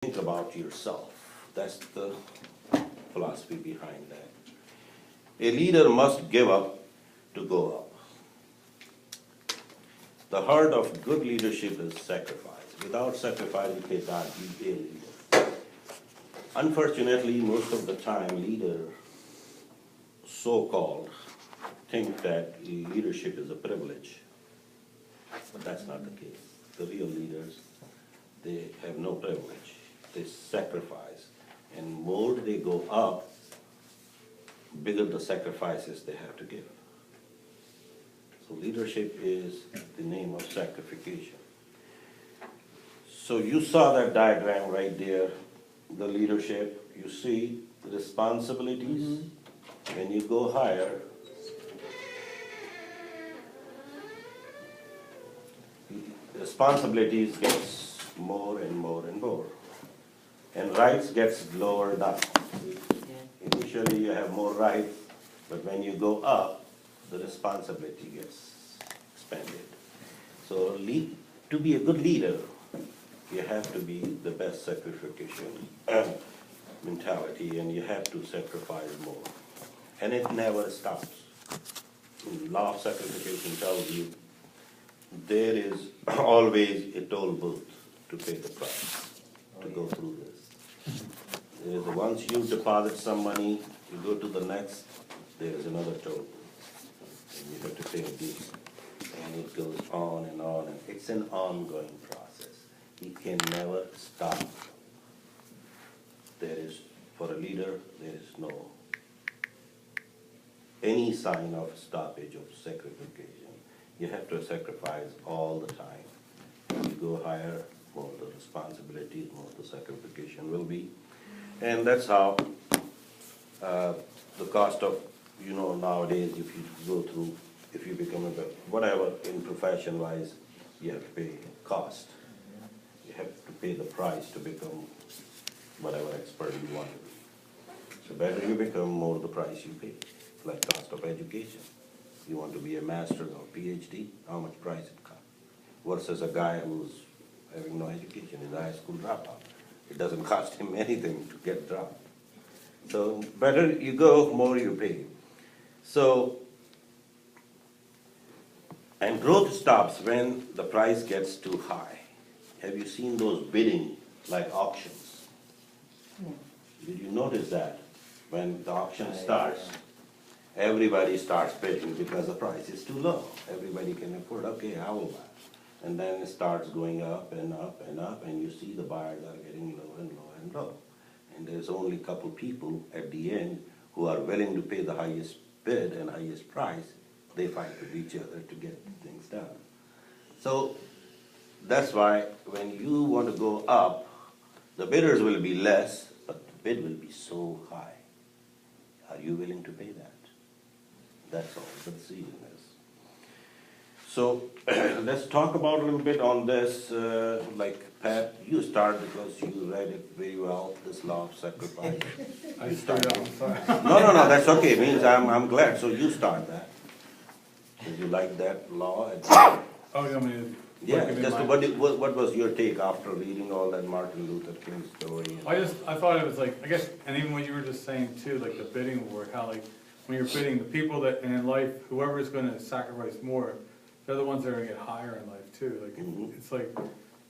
think about yourself. That's the philosophy behind that. A leader must give up to go up. The heart of good leadership is sacrifice. Without sacrifice, you cannot be a leader. Unfortunately, most of the time, leaders, so-called, think that leadership is a privilege. But that's not the case. The real leaders, they have no privilege. They sacrifice. And more they go up, bigger the sacrifices they have to give. So leadership is the name of sacrification. So you saw that diagram right there, the leadership. You see the responsibilities. When you go higher, responsibilities gets more and more and more. And rights gets lower down. Initially you have more rights, but when you go up, the responsibility gets expanded. So to be a good leader, you have to be the best sacrification mentality, and you have to sacrifice more. And it never stops. Law of sacrification tells you there is always a toll booth to pay the price, to go through this. Once you deposit some money, you go to the next, there is another toll booth. And you have to pay again. And it goes on and on. And it's an ongoing process. You can never stop. There is, for a leader, there is no any sign of stoppage of sacrification. You have to sacrifice all the time. As you go higher, more the responsibilities, more the sacrification will be. And that's how the cost of, nowadays, if you go through, if you become a, whatever, in profession-wise, you have to pay cost. You have to pay the price to become whatever expert you want to be. So better you become, more the price you pay. Like cost of education. You want to be a master or PhD, how much price it costs? Versus a guy who's having no education, is a high school dropout. It doesn't cost him anything to get dropped. So better you go, more you pay. So, and growth stops when the price gets too high. Have you seen those bidding, like auctions? Did you notice that? When the auction starts, everybody starts bidding because the price is too low. Everybody can afford, okay, I will buy. And then it starts going up and up and up, and you see the buyers are getting low and low and low. And there's only a couple people at the end who are willing to pay the highest bid and highest price. They fight with each other to get things done. So that's why when you want to go up, the bidders will be less, but the bid will be so high. Are you willing to pay that? That's all the decision is. So let's talk about a little bit on this. Like Pat, you start because you read it very well, this law of sacrifice. I started off, sorry. No, that's okay. It means I'm glad. So you start that. Did you like that law? Oh, you want me to? Yeah, just what was your take after reading all that Martin Luther King story? I thought it was like, I guess, and even what you were just saying too, like the bidding war, how like, when you're bidding, the people that, and in life, whoever is gonna sacrifice more, they're the ones that are gonna get higher in life too. Like, it's like,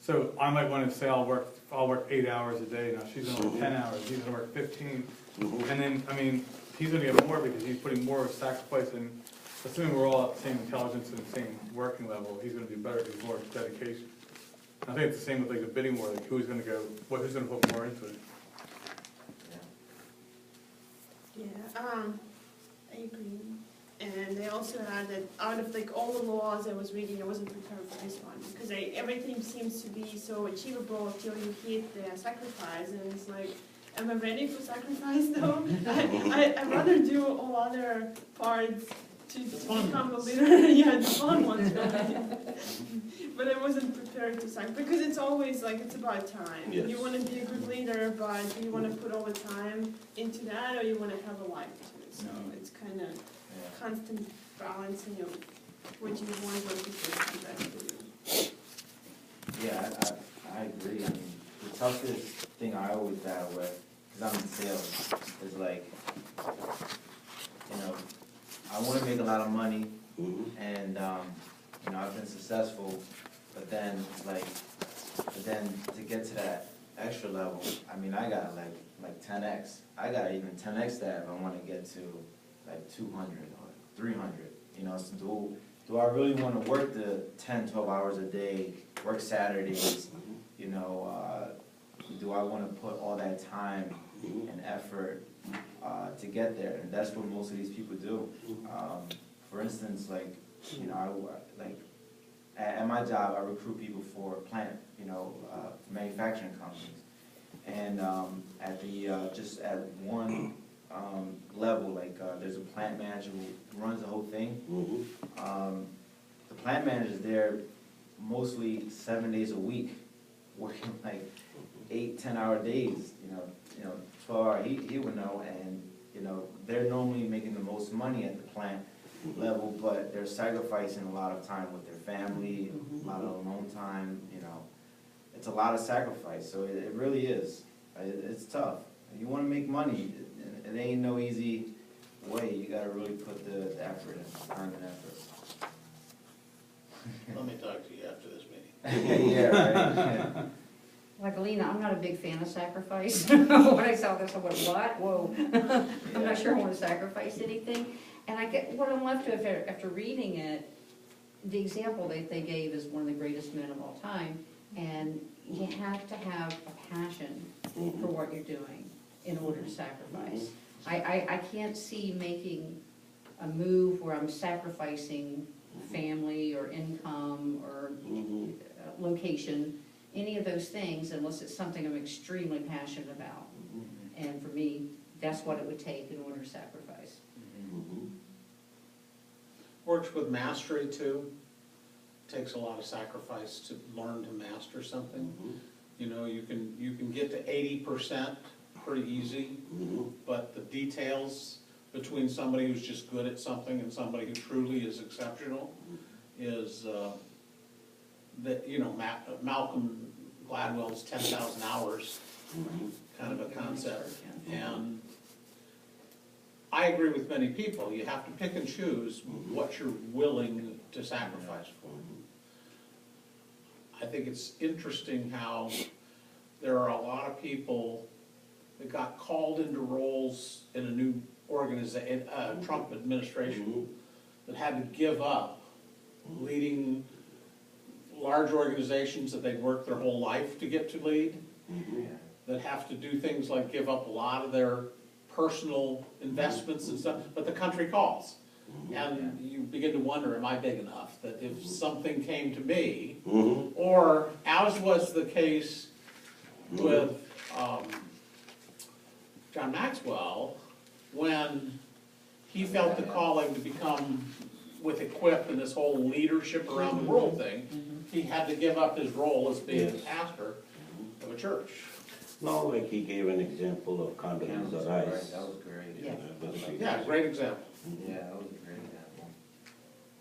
so I might wanna say I'll work 8 hours a day, now she's gonna work 10 hours, he's gonna work 15. And then, I mean, he's gonna get more because he's putting more sacrifice in. Assuming we're all at the same intelligence and the same working level, he's gonna do better because more dedication. I think it's the same with like the bidding war, like who's gonna put more into it. Yeah, I agree. And they also had that out of like all the laws I was reading, I wasn't prepared for this one because everything seems to be so achievable until you hit the sacrifice, and it's like, am I ready for sacrifice though? I'd rather do all other parts to become a leader. Yeah, the fun ones, right? But I wasn't prepared to sacrifice because it's always like it's about time. Yes. You want to be a good leader, but do you want to put all the time into that, or you want to have a life too? So it's kind of constant balancing of what you want versus what's best for you. Yeah, I agree. I mean, the toughest thing I always battle with, because I'm in sales, is like, you know, I want to make a lot of money, and, you know, I've been successful, but then, to get to that extra level, I mean, I got like 10x. I got even 10x that if I want to get to like 200 or 300, you know, so do I really want to work the 10, 12 hours a day, work Saturdays, you know, do I want to put all that time and effort to get there? And that's what most of these people do. For instance, like, you know, at my job, I recruit people for plant, you know, manufacturing companies. And at the, just at one level, like, there's a plant manager who runs the whole thing. The plant manager's there mostly 7 days a week, working like 8, 10-hour days, you know, 12 hour, he would know, and, you know, they're normally making the most money at the plant level, but they're sacrificing a lot of time with their family, a lot of alone time, you know. It's a lot of sacrifice, so it really is. It's tough. You want to make money, it ain't no easy way. You gotta really put the effort in, time and effort. Let me talk to you after this meeting. Yeah, right. Like Alina, I'm not a big fan of sacrifice. When I saw this, I went, what? Whoa. I'm not sure I want to sacrifice anything. And I get, what I'm left with after reading it, the example that they gave is one of the greatest men of all time. And you have to have a passion for what you're doing in order to sacrifice. I can't see making a move where I'm sacrificing family or income or location, any of those things, unless it's something I'm extremely passionate about. And for me, that's what it would take in order to sacrifice. Works with mastery too. Takes a lot of sacrifice to learn to master something. You know, you can get to 80% pretty easy, but the details between somebody who's just good at something and somebody who truly is exceptional is that, you know, Malcolm Gladwell's 10,000 hours kind of a concept. And I agree with many people. You have to pick and choose what you're willing to sacrifice for. I think it's interesting how there are a lot of people that got called into roles in a new organization, Trump administration, that had to give up leading large organizations that they'd worked their whole life to get to lead, that have to do things like give up a lot of their personal investments and stuff, but the country calls. And you begin to wonder, am I big enough? That if something came to me, or as was the case with John Maxwell, when he felt the calling to become with Equip and this whole leadership around the world thing, he had to give up his role as being a pastor of a church. No, like he gave an example of Condoleezza Rice. That was great. Yeah, great example. Yeah, that was a great example.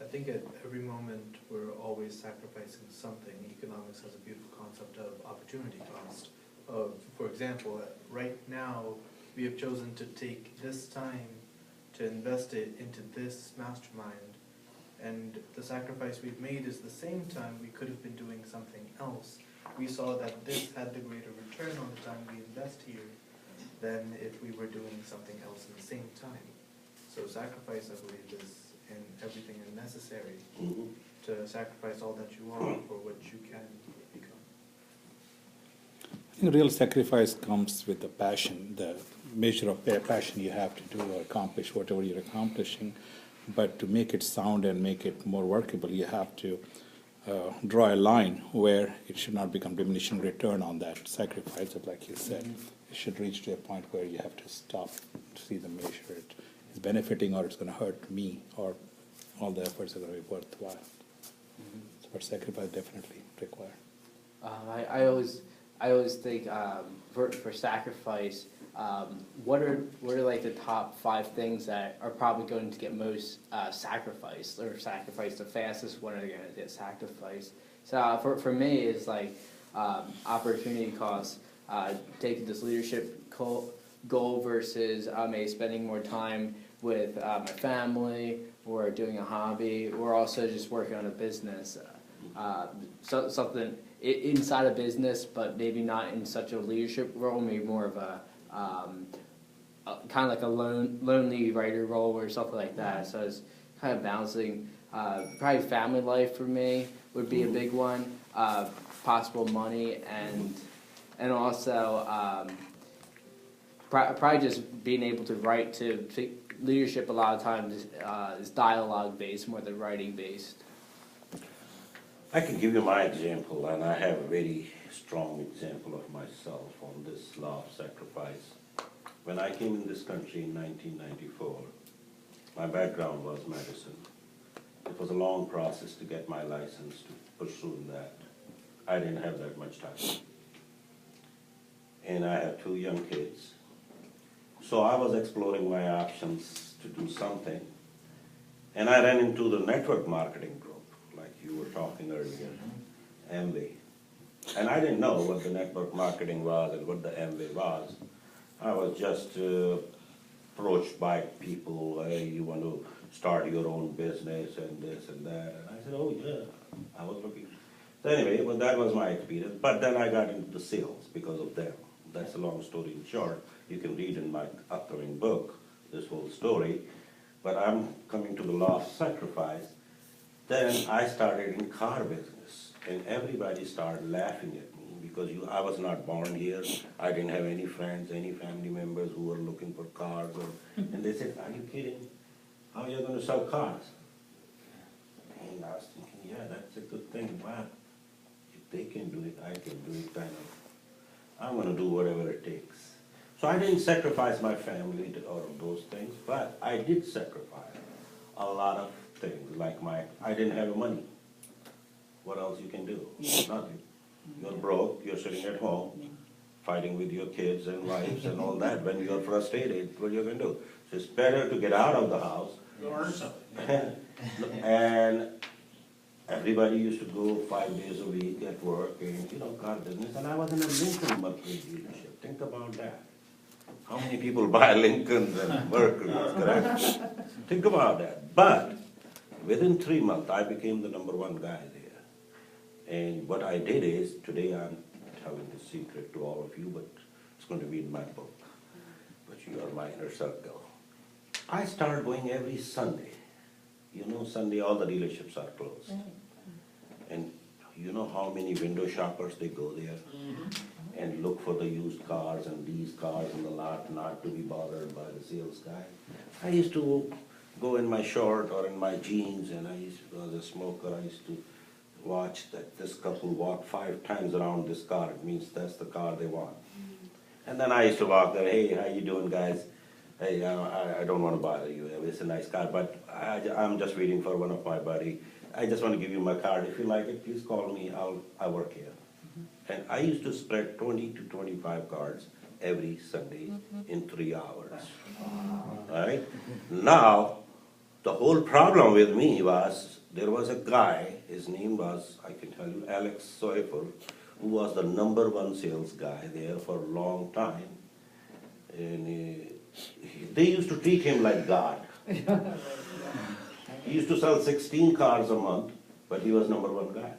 I think at every moment, we're always sacrificing something. Economics has a beautiful concept of opportunity cost. For example, right now, we have chosen to take this time to invest it into this mastermind. And the sacrifice we've made is the same time we could have been doing something else. We saw that this had the greater return on the time we invest here than if we were doing something else at the same time. So sacrifice, I believe, is in everything necessary to sacrifice all that you are for what you can become. I think real sacrifice comes with the passion, the measure of passion you have to do or accomplish whatever you're accomplishing. But to make it sound and make it more workable, you have to draw a line where it should not become diminishing return on that sacrifice. But like you said, it should reach to a point where you have to stop, to see the measure it is benefiting or it's going to hurt me, or all the efforts are going to be worthwhile. But sacrifice definitely required. I always think for sacrifice, what are like the top 5 things that are probably going to get most sacrificed, or sacrificed the fastest? When are they going to get sacrificed? So for me, it's like opportunity cost, taking this leadership goal versus maybe spending more time with my family or doing a hobby or also just working on a business. Something inside a business, but maybe not in such a leadership role, maybe more of a kind of like a lonely writer role or something like that. So it's kind of balancing. Probably family life for me would be a big one. Possible money and also probably just being able to write to leadership. A lot of times is dialogue based more than writing based. I can give you my example, and I have a very strong example of myself on this law of sacrifice. When I came in this country in 1994, my background was medicine. It was a long process to get my license to pursue that. I didn't have that much time. And I have 2 young kids. So I was exploring my options to do something. And I ran into the network marketing group, like you were talking earlier, Amway. And I didn't know what the network marketing was and what the Amway was. I was just approached by people, hey, you want to start your own business and this and that. And I said, oh yeah, I was looking. So anyway, well, that was my experience. But then I got into the sales because of them. That's a long story in short. You can read in my upcoming book this whole story. But I'm coming to the law of sacrifice. Then I started in car business, and everybody started laughing at me because I was not born here. I didn't have any friends, any family members who were looking for cars. And they said, are you kidding? How are you going to sell cars? And I was thinking, yeah, that's a good thing. Wow, if they can do it, I can do it. Kind of. I'm going to do whatever it takes. So I didn't sacrifice my family to all of those things, but I did sacrifice a lot of things, like I didn't have money. What else you can do? Nothing. You're broke, you're sitting at home, fighting with your kids and wives and all that. When you're frustrated, what are you going to do? So it's better to get out of the house. Go earn something. And everybody used to go 5 days a week at work and, car business. And I was in a Lincoln Mercury dealership. Think about that. How many people buy Lincolns and Mercuries, correct? Think about that. But within 3 months, I became the #1 guy there. And what I did is, today I'm telling the secret to all of you, but it's going to be in my book. But you are my inner circle. I started going every Sunday. Sunday all the dealerships are closed. And you know how many window shoppers, they go there and look for the used cars and these cars in the lot, not to be bothered by the sales guy. I used to go in my short or in my jeans, and as a smoker, I used to watch that this couple walk 5 times around this car. It means that's the car they want. And then I used to walk there, hey, how you doing, guys? Hey, I don't want to bother you. It's a nice car, but I'm just waiting for one of my buddy. I just want to give you my card. If you like it, please call me. I work here. And I used to spread 20 to 25 cards every Sunday in 3 hours. Right? Now, the whole problem with me was, there was a guy, his name was, I can tell you, Alex Soifel, who was the #1 sales guy there for a long time. And they used to treat him like God. He used to sell 16 cars a month, but he was #1 guy.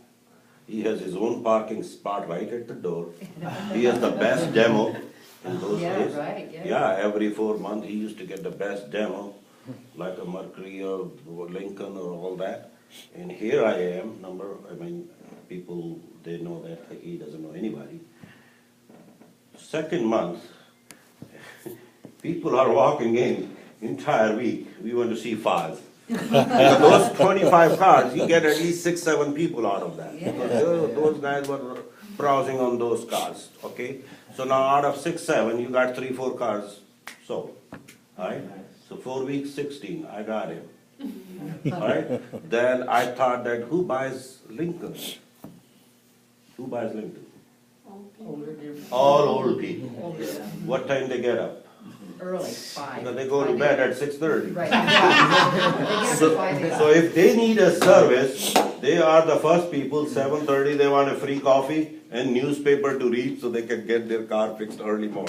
He has his own parking spot right at the door. He has the best demo in those days. Right, yeah, every 4 months he used to get the best demo, like a Mercury or Lincoln or all that. And here I am, people, they know that he doesn't know anybody. Second month, people are walking in entire week. We want to see 5. Those 25 cars, you get at least 6, 7 people out of that. Because those guys were browsing on those cars, okay? So now out of 6, 7, you got 3, 4 cars sold, all right? So 4 weeks, 16, I got him, all right? Then I thought that who buys Lincoln? Who buys Lincoln? All old people. What time they get up? Early, 5. Because they go to bed at 6:30. Right. So if they need a service, they are the first people, 7:30, they want a free coffee, and newspaper to read so they can get their car fixed early morning.